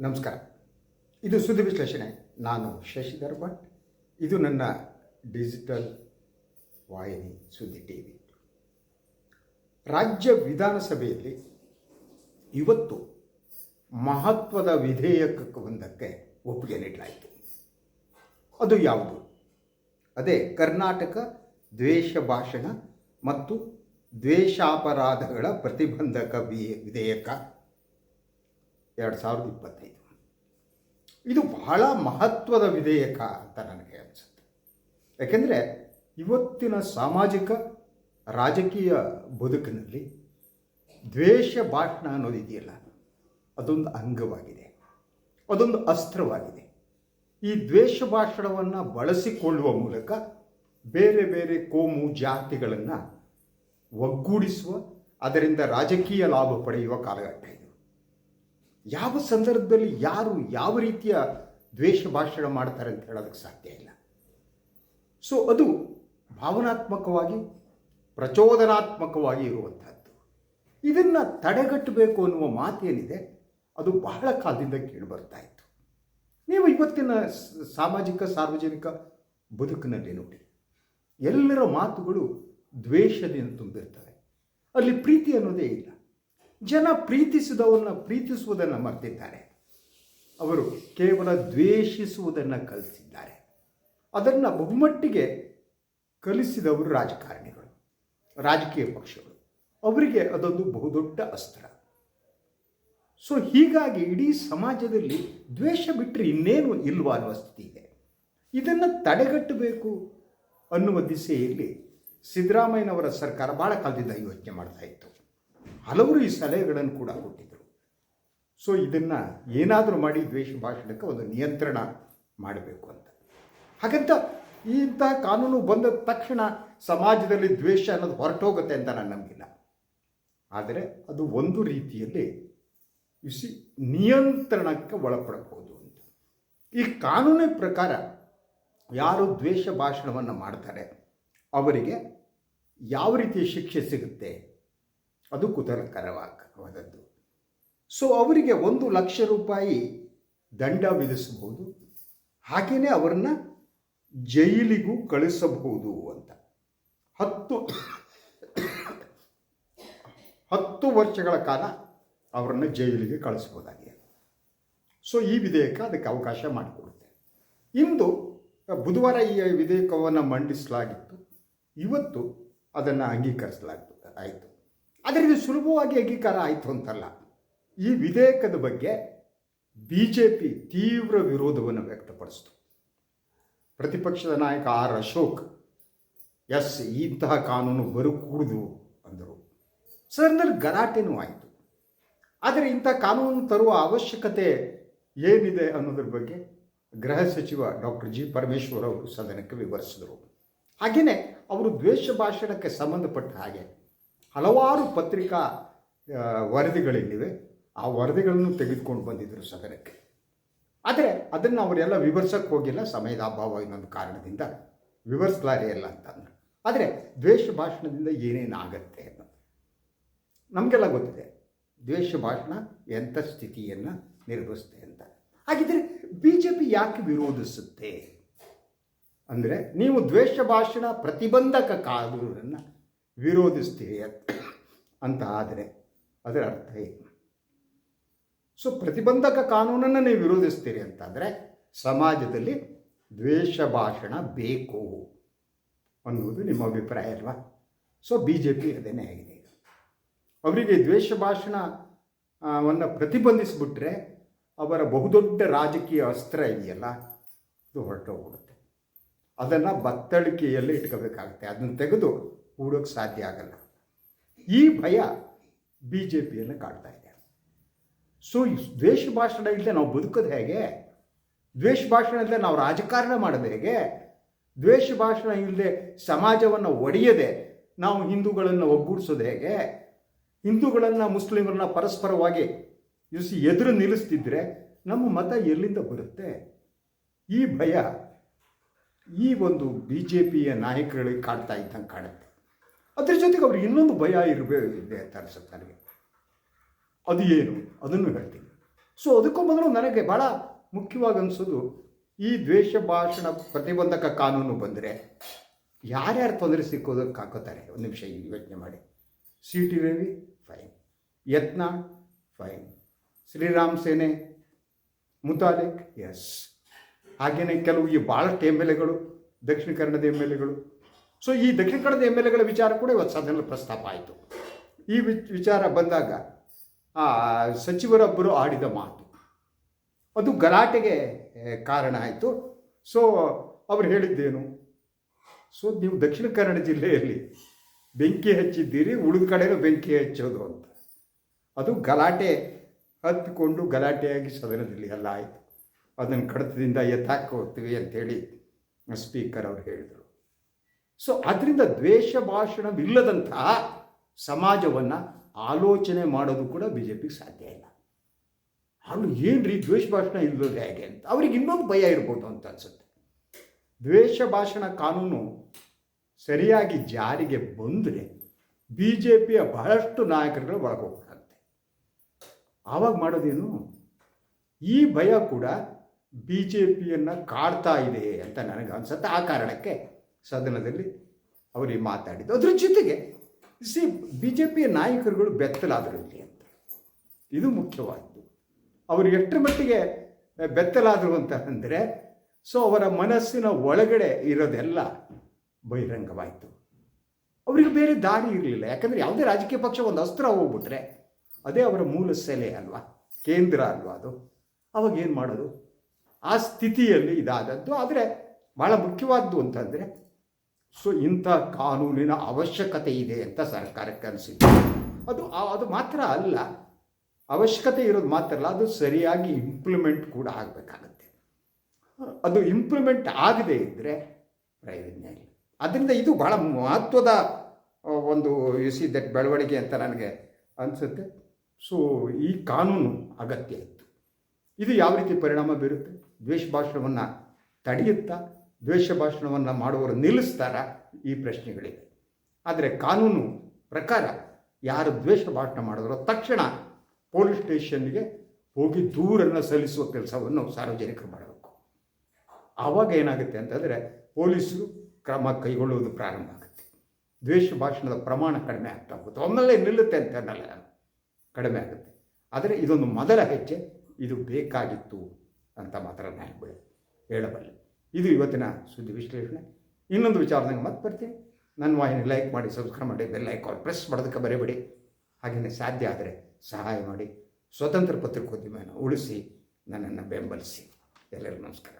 ನಮಸ್ಕಾರ. ಇದು ಸುದ್ದಿ ವಿಶ್ಲೇಷಣೆ. ನಾನು ಶಶಿಧರ್ ಭಟ್. ಇದು ನನ್ನ ಡಿಜಿಟಲ್ ವಾಹಿನಿ ಸುದ್ದಿ ಟಿವಿ. ರಾಜ್ಯ ವಿಧಾನಸಭೆಯಲ್ಲಿ ಇವತ್ತು ಮಹತ್ವದ ವಿಧೇಯಕವೊಂದಕ್ಕೆ ಒಪ್ಪಿಗೆ ನೀಡಲಾಯಿತು. ಅದು ಯಾವುದು? ಅದೇ ಕರ್ನಾಟಕ ದ್ವೇಷ ಭಾಷಣ ಮತ್ತು ದ್ವೇಷಾಪರಾಧಗಳ ಪ್ರತಿಬಂಧಕ ವಿಧೇಯಕ 2025. ಇದು ಬಹಳ ಮಹತ್ವದ ವಿಧೇಯಕ ಅಂತ ನನಗೆ ಅನಿಸುತ್ತೆ. ಯಾಕೆಂದರೆ ಇವತ್ತಿನ ಸಾಮಾಜಿಕ ರಾಜಕೀಯ ಬದುಕಿನಲ್ಲಿ ದ್ವೇಷ ಭಾಷಣ ಅನ್ನೋದಿದೆಯಲ್ಲ, ಅದೊಂದು ಅಂಗವಾಗಿದೆ, ಅದೊಂದು ಅಸ್ತ್ರವಾಗಿದೆ. ಈ ದ್ವೇಷ ಭಾಷಣವನ್ನು ಬಳಸಿಕೊಳ್ಳುವ ಮೂಲಕ ಬೇರೆ ಬೇರೆ ಕೋಮು ಜಾತಿಗಳನ್ನು ಒಗ್ಗೂಡಿಸುವ, ಅದರಿಂದ ರಾಜಕೀಯ ಲಾಭ ಪಡೆಯುವ ಕಾಲಘಟ್ಟ ಇದು. ಯಾವ ಸಂದರ್ಭದಲ್ಲಿ ಯಾರು ಯಾವ ರೀತಿಯ ದ್ವೇಷ ಭಾಷಣ ಮಾಡ್ತಾರೆ ಅಂತ ಹೇಳೋದಕ್ಕೆ ಸಾಧ್ಯ ಇಲ್ಲ. ಸೊ ಅದು ಭಾವನಾತ್ಮಕವಾಗಿ ಪ್ರಚೋದನಾತ್ಮಕವಾಗಿ ಇರುವಂಥದ್ದು. ಇದನ್ನು ತಡೆಗಟ್ಟಬೇಕು ಅನ್ನುವ ಮಾತೇನಿದೆ, ಅದು ಬಹಳ ಕಾಲದಿಂದ ಕೇಳಿಬರ್ತಾ ಇತ್ತು. ನೀವು ಇವತ್ತಿನ ಸಾಮಾಜಿಕ ಸಾರ್ವಜನಿಕ ಬದುಕಿನಲ್ಲಿ ನೋಡಿ, ಎಲ್ಲರ ಮಾತುಗಳು ದ್ವೇಷದಿಂದ ತುಂಬಿರ್ತವೆ. ಅಲ್ಲಿ ಪ್ರೀತಿ ಅನ್ನೋದೇ ಇಲ್ಲ. ಜನ ಪ್ರೀತಿಸುವುದನ್ನು ಮರೆತಿದ್ದಾರೆ. ಅವರು ಕೇವಲ ದ್ವೇಷಿಸುವುದನ್ನು ಕಲಿಸಿದ್ದಾರೆ. ಅದನ್ನು ಬಹುಮಟ್ಟಿಗೆ ಕಲಿಸಿದವರು ರಾಜಕಾರಣಿಗಳು, ರಾಜಕೀಯ ಪಕ್ಷಗಳು. ಅವರಿಗೆ ಅದೊಂದು ಬಹುದೊಡ್ಡ ಅಸ್ತ್ರ. ಸೊ ಹೀಗಾಗಿ ಇಡೀ ಸಮಾಜದಲ್ಲಿ ದ್ವೇಷ ಬಿಟ್ಟರೆ ಇನ್ನೇನು ಇಲ್ವಾ ಅನ್ನುವ ಸ್ಥಿತಿ ಇದೆ. ಇದನ್ನು ತಡೆಗಟ್ಟಬೇಕು ಅನ್ನುವ ದಿಸೆಯಲ್ಲಿ ಸಿದ್ದರಾಮಯ್ಯನವರ ಸರ್ಕಾರ ಭಾಳ ಕಾಲದಿಂದ ಯೋಚನೆ ಮಾಡ್ತಾ ಇತ್ತು. ಹಲವರು ಈ ಸಲಹೆಗಳನ್ನು ಕೂಡ ಕೊಟ್ಟಿದ್ದರು. ಸೊ ಇದನ್ನು ಏನಾದರೂ ಮಾಡಿ ದ್ವೇಷ ಭಾಷಣಕ್ಕೆ ಒಂದು ನಿಯಂತ್ರಣ ಮಾಡಬೇಕು ಅಂತ. ಹಾಗಂತ ಇಂತಹ ಕಾನೂನು ಬಂದ ತಕ್ಷಣ ಸಮಾಜದಲ್ಲಿ ದ್ವೇಷ ಅನ್ನೋದು ಹೊರಟೋಗುತ್ತೆ ಅಂತ ನಾನು ನಂಬಿಲ್ಲ. ಆದರೆ ಅದು ಒಂದು ರೀತಿಯಲ್ಲಿ ನಿಯಂತ್ರಣಕ್ಕೆ ಒಳಪಡಬಹುದು ಅಂತ. ಈ ಕಾನೂನಿನ ಪ್ರಕಾರ ಯಾರು ದ್ವೇಷ ಭಾಷಣವನ್ನು ಮಾಡ್ತಾರೆ ಅವರಿಗೆ ಯಾವ ರೀತಿಯ ಶಿಕ್ಷೆ ಸಿಗುತ್ತೆ, ಅದು ಕುತೂಹಲಕರವಾದದ್ದು. ಸೊ ಅವರಿಗೆ 1,00,000 ರೂಪಾಯಿ ದಂಡ ವಿಧಿಸಬಹುದು, ಹಾಗೆಯೇ ಅವರನ್ನು ಜೈಲಿಗೂ ಕಳಿಸಬಹುದು ಅಂತ. 10 ವರ್ಷಗಳ ಕಾಲ ಅವರನ್ನು ಜೈಲಿಗೆ ಕಳಿಸ್ಬೋದಾಗಿದೆ. ಸೊ ಈ ವಿಧೇಯಕ ಅದಕ್ಕೆ ಅವಕಾಶ ಮಾಡಿಕೊಡುತ್ತೆ. ಇಂದು ಬುಧವಾರ ಈ ವಿಧೇಯಕವನ್ನು ಮಂಡಿಸಲಾಗಿತ್ತು. ಇವತ್ತು ಅದನ್ನು ಆಯಿತು. ಆದರೆ ಇದು ಸುಲಭವಾಗಿ ಅಂಗೀಕಾರ ಆಯಿತು ಅಂತಲ್ಲ. ಈ ವಿಧೇಯಕದ ಬಗ್ಗೆ BJP ತೀವ್ರ ವಿರೋಧವನ್ನು ವ್ಯಕ್ತಪಡಿಸಿತು. ಪ್ರತಿಪಕ್ಷದ ನಾಯಕ ಆರ್ ಅಶೋಕ್ ಇಂತಹ ಕಾನೂನು ಬರಕೂಡದು ಅಂದರು. ಸದನದಲ್ಲಿ ಗಲಾಟೆನೂ ಆಯಿತು. ಆದರೆ ಇಂಥ ಕಾನೂನು ತರುವ ಅವಶ್ಯಕತೆ ಏನಿದೆ ಅನ್ನೋದ್ರ ಬಗ್ಗೆ ಗೃಹ ಸಚಿವ ಡಾಕ್ಟರ್ ಜಿ ಪರಮೇಶ್ವರ್ ಅವರು ಸದನಕ್ಕೆ ವಿವರಿಸಿದರು. ಹಾಗೆಯೇ ಅವರು ದ್ವೇಷ ಭಾಷಣಕ್ಕೆ ಸಂಬಂಧಪಟ್ಟ ಹಾಗೆ ಹಲವಾರು ಪತ್ರಿಕಾ ವರದಿಗಳೇನಿವೆ ಆ ವರದಿಗಳನ್ನು ತೆಗೆದುಕೊಂಡು ಬಂದಿದ್ದರು ಸದನಕ್ಕೆ. ಆದರೆ ಅದನ್ನು ಅವರೆಲ್ಲ ವಿವರಿಸೋಕ್ಕೆ ಹೋಗಿಲ್ಲ, ಸಮಯದ ಅಭಾವ ಇನ್ನೊಂದು ಕಾರಣದಿಂದ ವಿವರಿಸಲಾರೆಯಲ್ಲ ಅಂತಂದರು. ಆದರೆ ದ್ವೇಷ ಭಾಷಣದಿಂದ ಏನೇನಾಗತ್ತೆ ಅನ್ನೋದು ನಮಗೆಲ್ಲ ಗೊತ್ತಿದೆ. ದ್ವೇಷ ಭಾಷಣ ಎಂಥ ಸ್ಥಿತಿಯನ್ನು ನಿರ್ವಹಿಸುತ್ತೆ ಅಂತ. ಹಾಗಿದ್ದರೆ BJP ಯಾಕೆ ವಿರೋಧಿಸುತ್ತೆ ಅಂದರೆ, ನೀವು ದ್ವೇಷ ಭಾಷಣ ಪ್ರತಿಬಂಧಕ ಕಾನೂನನ್ನು ವಿರೋಧಿಸ್ತೀರಿ ಅಂತ ಆದರೆ ಅದರ ಅರ್ಥ ಏನು? ಸೊ ಪ್ರತಿಬಂಧಕ ಕಾನೂನನ್ನು ನೀವು ವಿರೋಧಿಸ್ತೀರಿ ಅಂತಂದರೆ ಸಮಾಜದಲ್ಲಿ ದ್ವೇಷ ಭಾಷಣ ಬೇಕು ಅನ್ನುವುದು ನಿಮ್ಮ ಅಭಿಪ್ರಾಯ ಅಲ್ವಾ? ಸೊ BJP ಅದೇನೇ ಆಗಿದೆ. ಅವರಿಗೆ ದ್ವೇಷ ಭಾಷಣವನ್ನು ಪ್ರತಿಬಂಧಿಸಿಬಿಟ್ರೆ ಅವರ ಬಹುದೊಡ್ಡ ರಾಜಕೀಯ ಅಸ್ತ್ರ ಇದೆಯಲ್ಲ, ಅದು ಹೊರಟೋಗ್ಬಿಡುತ್ತೆ. ಅದನ್ನು ಬತ್ತಳಿಕೆಯಲ್ಲಿ ಇಟ್ಕೋಬೇಕಾಗುತ್ತೆ. ಅದನ್ನು ತೆಗೆದು ಹೂಡೋಕ್ಕೆ ಸಾಧ್ಯ ಆಗಲ್ಲ. ಈ ಭಯ BJPಯನ್ನು ಕಾಡ್ತಾ ಇದೆ. ಸೊ ದ್ವೇಷ ಭಾಷಣ ಇಲ್ಲದೆ ನಾವು ಬದುಕೋದು ಹೇಗೆ? ದ್ವೇಷ ಭಾಷಣ ಇಲ್ಲದೆ ನಾವು ರಾಜಕಾರಣ ಮಾಡೋದು ಹೇಗೆ? ದ್ವೇಷ ಭಾಷಣ ಇಲ್ಲದೆ ಸಮಾಜವನ್ನು ಒಡೆಯದೆ ನಾವು ಹಿಂದೂಗಳನ್ನು ಒಗ್ಗೂಡಿಸೋದು ಹೇಗೆ? ಹಿಂದೂಗಳನ್ನು ಮುಸ್ಲಿಮರನ್ನ ಪರಸ್ಪರವಾಗಿ ಎದುರು ನಿಲ್ಲಿಸ್ತಿದ್ರೆ ನಮ್ಮ ಮತ ಎಲ್ಲಿಂದ ಬರುತ್ತೆ? ಈ ಭಯ ಈ ಒಂದು BJPಯ ನಾಯಕಗಳಿಗೆ ಕಾಡ್ತಾ ಇದ್ದಂಗೆ ಕಾಣುತ್ತೆ. ಅದ್ರ ಜೊತೆಗೆ ಅವ್ರಿಗೆ ಇನ್ನೊಂದು ಭಯ ಇರಬೇಕಿದೆ ಅಂತ ಅನಿಸುತ್ತೆ ನನಗೆ. ಅದು ಏನು ಅದನ್ನು ಹೇಳ್ತೀನಿ. ಸೊ ಅದಕ್ಕೂ ಮೊದಲು ನನಗೆ ಭಾಳ ಮುಖ್ಯವಾಗಿ ಅನಿಸೋದು, ಈ ದ್ವೇಷ ಭಾಷಣ ಪ್ರತಿಬಂಧಕ ಕಾನೂನು ಬಂದರೆ ಯಾರ್ಯಾರು ತೊಂದರೆ ಸಿಕ್ಕೋದಕ್ಕೆ ಹಾಕೋತಾರೆ. ಒಂದು ನಿಮಿಷ ಯೋಚನೆ ಮಾಡಿ. C T Ravi fine, Yatnal fine, Sriram Sene, Muthalik S, ಹಾಗೆಯೇ ಕೆಲವು ಈ ಭಾಳಷ್ಟು ಎಮ್ ಎಲ್ ಎಗಳು, ದಕ್ಷಿಣ ಕನ್ನಡದ ಎಮ್ ಎಲ್ ಎಗಳು. ಸೊ ಈ ದಕ್ಷಿಣ ಕನ್ನಡದ ಎಮ್ ಎಲ್ ಎಗಳ ವಿಚಾರ ಕೂಡ ಇವತ್ತು ಸದನದಲ್ಲಿ ಪ್ರಸ್ತಾಪ ಆಯಿತು. ಈ ವಿಚಾರ ಬಂದಾಗ ಸಚಿವರೊಬ್ಬರು ಆಡಿದ ಮಾತು ಅದು ಗಲಾಟೆಗೆ ಕಾರಣ ಆಯಿತು. ಸೊ ಅವರು ಹೇಳಿದ್ದೇನು, ಸೊ ನೀವು ದಕ್ಷಿಣ ಕನ್ನಡ ಜಿಲ್ಲೆಯಲ್ಲಿ ಬೆಂಕಿ ಹಚ್ಚಿದ್ದೀರಿ, ಉಳಿದ ಕಡೆಯೂ ಬೆಂಕಿ ಹಚ್ಚೋದು ಅಂತ. ಅದು ಗಲಾಟೆ ಹತ್ತಿಕೊಂಡು ಗಲಾಟೆಯಾಗಿ ಸದನದಲ್ಲಿ ಎಲ್ಲ ಆಯಿತು. ಅದನ್ನು ಕಡತದಿಂದ ಎತ್ತಾಕಿ ಹೋಗ್ತೀವಿ ಅಂಥೇಳಿ ಸ್ಪೀಕರ್ ಅವರು ಹೇಳಿದರು. ಸೊ ಅದರಿಂದ ದ್ವೇಷ ಭಾಷಣವಿಲ್ಲದಂತಹ ಸಮಾಜವನ್ನು ಆಲೋಚನೆ ಮಾಡೋದು ಕೂಡ ಬಿ ಜೆ ಪಿಗೆ ಸಾಧ್ಯ ಇಲ್ಲ. ಅವರು ಏನು ರೀ ದ್ವೇಷ ಭಾಷಣ ಇಲ್ಲೋದು ಹೇಗೆ ಅಂತ ಅವ್ರಿಗೆ ಇನ್ನೊಂದು ಭಯ ಇರ್ಬೋದು ಅಂತ ಅನಿಸುತ್ತೆ. ದ್ವೇಷ ಭಾಷಣ ಕಾನೂನು ಸರಿಯಾಗಿ ಜಾರಿಗೆ ಬಂದರೆ ಬಿ ಜೆ ಪಿಯ ಬಹಳಷ್ಟು ನಾಯಕರುಗಳು ಒಳಗೋಗ್ಬೇಕಾಗುತ್ತೆ. ಆವಾಗ ಮಾಡೋದೇನು, ಈ ಭಯ ಕೂಡ ಬಿ ಜೆ ಪಿಯನ್ನು ಕಾಡ್ತಾ ಇದೆ ಅಂತ ನನಗೆ ಅನಿಸುತ್ತೆ. ಆ ಕಾರಣಕ್ಕೆ ಸದನದಲ್ಲಿ ಅವರಿಗೆ ಮಾತಾಡಿದ್ದು. ಅದ್ರ ಜೊತೆಗೆ ಬಿ ಜೆ ಪಿಯ ನಾಯಕರುಗಳು ಬೆತ್ತಲಾದರು ಇಲ್ಲಿ ಅಂತ, ಇದು ಮುಖ್ಯವಾದ್ದು. ಅವರು ಎಷ್ಟರ ಮಟ್ಟಿಗೆ ಬೆತ್ತಲಾದರು ಅಂತ ಅಂದರೆ, ಸೊ ಅವರ ಮನಸ್ಸಿನ ಒಳಗಡೆ ಇರೋದೆಲ್ಲ ಬಹಿರಂಗವಾಯಿತು. ಅವರಿಗೆ ಬೇರೆ ದಾರಿ ಇರಲಿಲ್ಲ. ಯಾಕಂದರೆ ಯಾವುದೇ ರಾಜಕೀಯ ಪಕ್ಷ ಒಂದು ಅಸ್ತ್ರ ಹೋಗ್ಬಿಟ್ರೆ ಅದೇ ಅವರ ಮೂಲ ಸೆಲೆ ಅಲ್ವಾ, ಕೇಂದ್ರ ಅಲ್ವಾ ಅದು. ಅವಾಗ ಏನು ಮಾಡೋದು? ಆ ಸ್ಥಿತಿಯಲ್ಲಿ ಇದಾದದ್ದು. ಆದರೆ ಭಾಳ ಮುಖ್ಯವಾದ್ದು ಅಂತಂದರೆ, ಸೊ ಇಂಥ ಕಾನೂನಿನ ಅವಶ್ಯಕತೆ ಇದೆ ಅಂತ ಸರ್ಕಾರಕ್ಕೆ ಅನಿಸಿತ್ತು. ಅದು ಮಾತ್ರ ಅಲ್ಲ, ಅವಶ್ಯಕತೆ ಇರೋದು ಮಾತ್ರ ಅಲ್ಲ, ಅದು ಸರಿಯಾಗಿ ಇಂಪ್ಲಿಮೆಂಟ್ ಕೂಡ ಆಗಬೇಕಾಗತ್ತೆ. ಅದು ಇಂಪ್ಲಿಮೆಂಟ್ ಆಗದೇ ಇದ್ದರೆ ಪ್ರಯೋಜನ ಇಲ್ಲ. ಅದರಿಂದ ಇದು ಭಾಳ ಮಹತ್ವದ ಒಂದು ದಟ್ ಬೆಳವಣಿಗೆ ಅಂತ ನನಗೆ ಅನಿಸುತ್ತೆ. ಸೊ ಈ ಕಾನೂನು ಅಗತ್ಯ ಇತ್ತು. ಇದು ಯಾವ ರೀತಿ ಪರಿಣಾಮ ಬೀರುತ್ತೆ? ದ್ವೇಷ ಭಾಷಣವನ್ನು ತಡೆಯುತ್ತಾ, ದ್ವೇಷ ಭಾಷಣವನ್ನು ಮಾಡುವವರು ನಿಲ್ಲಿಸ್ತಾರ? ಈ ಪ್ರಶ್ನೆಗಳಿವೆ. ಆದರೆ ಕಾನೂನು ಪ್ರಕಾರ ಯಾರು ದ್ವೇಷ ಭಾಷಣ ಮಾಡಿದ್ರೋ ತಕ್ಷಣ ಪೊಲೀಸ್ ಸ್ಟೇಷನ್ಗೆ ಹೋಗಿ ದೂರನ್ನು ಸಲ್ಲಿಸುವ ಕೆಲಸವನ್ನು ಸಾರ್ವಜನಿಕರು ಮಾಡಬೇಕು. ಆವಾಗ ಏನಾಗುತ್ತೆ ಅಂತಂದರೆ ಪೊಲೀಸರು ಕ್ರಮ ಕೈಗೊಳ್ಳುವುದು ಪ್ರಾರಂಭ ಆಗುತ್ತೆ. ದ್ವೇಷ ಭಾಷಣದ ಪ್ರಮಾಣ ಕಡಿಮೆ ಆಗ್ತಾ ಹೋಗುತ್ತೆ. ಒಮ್ಮೆಲೆ ನಿಲ್ಲುತ್ತೆ ಅಂತ ಅನ್ನಲ್ಲ, ಕಡಿಮೆ ಆಗುತ್ತೆ. ಆದರೆ ಇದೊಂದು ಮೊದಲ ಹೆಜ್ಜೆ. ಇದು ಬೇಕಾಗಿತ್ತು ಅಂತ ಮಾತ್ರ ನಾನು ಹೇಳಬಲ್ಲೆ. ಇದು ಇವತ್ತಿನ ಸುದ್ದಿ ವಿಶ್ಲೇಷಣೆ. ಇನ್ನೊಂದು ವಿಚಾರದಂಗೆ ಮತ್ತೆ ಬರ್ತೀನಿ. ನನ್ನ ವಾಹಿನಿ ಲೈಕ್ ಮಾಡಿ, ಸಬ್ಸ್ಕ್ರೈಬ್ ಮಾಡಿ, ಬೆಲ್ ಐಕಾನ್ ಪ್ರೆಸ್ ಮಾಡೋದಕ್ಕೆ ಬರೀಬೇಡಿ. ಹಾಗೆಯೇ ಸಾಧ್ಯ ಆದರೆ ಸಹಾಯ ಮಾಡಿ. ಸ್ವತಂತ್ರ ಪತ್ರಿಕೋದ್ಯಮವನ್ನು ಉಳಿಸಿ, ನನ್ನನ್ನು ಬೆಂಬಲಿಸಿ. ಎಲ್ಲರಿಗೂ ನಮಸ್ಕಾರ.